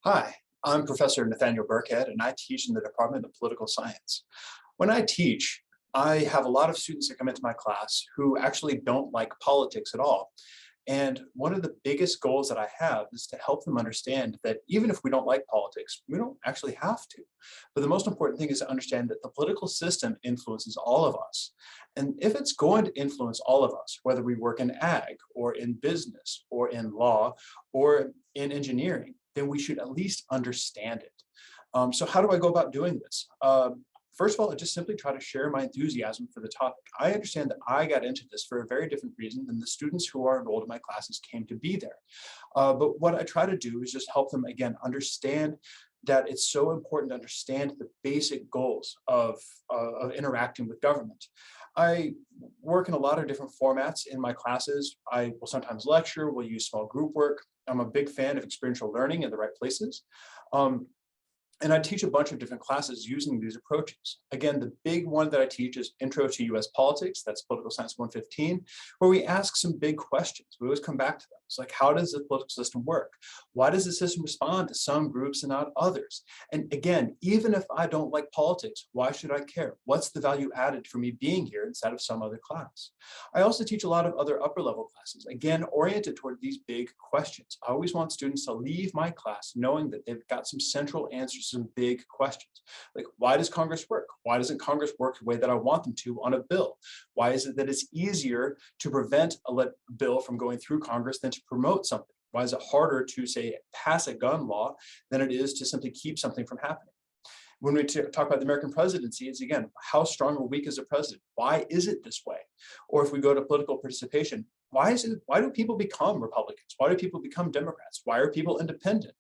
Hi, I'm Professor Nathaniel Birkhead, and I teach in the Department of Political Science. When I teach, I have a lot of students that come into my class who actually don't like politics at all. And one of the biggest goals that I have is to help them understand that even if we don't like politics, we don't actually have to. But the most important thing is to understand that the political system influences all of us. And if it's going to influence all of us, whether we work in ag or in business or in law or in engineering, then we should at least understand it. So how do I go about doing this? First of all, I just simply try to share my enthusiasm for the topic. I understand that I got into this for a very different reason than the students who are enrolled in my classes came to be there. But what I try to do is just help them, again, understand that it's so important to understand the basic goals of interacting with government. I work in a lot of different formats in my classes. I will sometimes lecture, we'll use small group work. I'm a big fan of experiential learning in the right places. Um, and I teach a bunch of different classes using these approaches. Again, the big one that I teach is Intro to US Politics, that's Political Science 115, where we ask some big questions. We always come back to them. It's like, how does the political system work? Why does the system respond to some groups and not others? And again, even if I don't like politics, why should I care? What's the value added for me being here instead of some other class? I also teach a lot of other upper level classes, again, oriented toward these big questions. I always want students to leave my class knowing that they've got some central answers to some big questions. Like, why does Congress work? Why doesn't Congress work the way that I want them to on a bill? Why is it that it's easier to prevent a bill from going through Congress than to promote something? Why is it harder to, say, pass a gun law than it is to simply keep something from happening? When we talk about the American presidency, it's again, how strong or weak is the president? Why is it this way? Or if we go to political participation, why do people become Republicans? Why do people become Democrats? Why are people independent?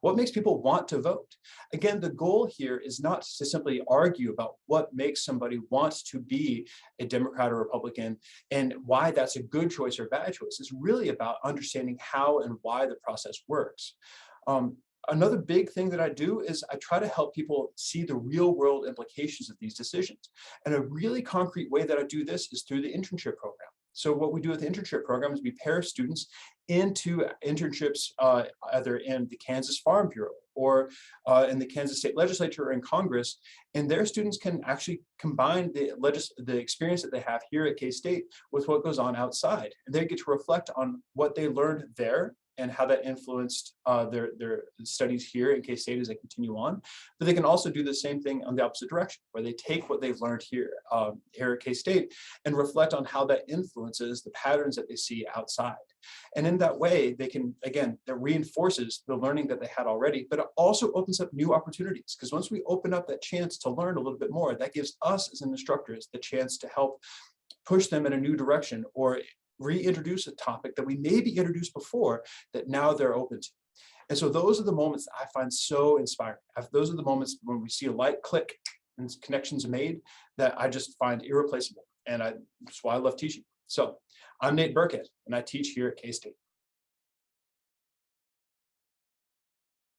What makes people want to vote? Again, the goal here is not to simply argue about what makes somebody want to be a Democrat or Republican and why that's a good choice or bad choice. It's really about understanding how and why the process works. Another big thing that I do is I try to help people see the real world implications of these decisions. And a really concrete way that I do this is through the internship program. So what we do with the internship program is we pair students into internships either in the Kansas Farm Bureau or in the Kansas State Legislature or in Congress, and their students can actually combine the experience that they have here at K-State with what goes on outside. And they get to reflect on what they learned there and how that influenced their studies here in K-State as they continue on. But they can also do the same thing on the opposite direction, where they take what they've learned here, here at K-State and reflect on how that influences the patterns that they see outside. And in that way, they can, again, that reinforces the learning that they had already, but it also opens up new opportunities. Because once we open up that chance to learn a little bit more, that gives us as instructors the chance to help push them in a new direction or reintroduce a topic that we maybe introduced before that now they're open to. And so those are the moments that I find so inspiring. Those are the moments when we see a light click and connections are made that I just find irreplaceable. And that's why I love teaching. So I'm Nate Birkhead, and I teach here at K-State.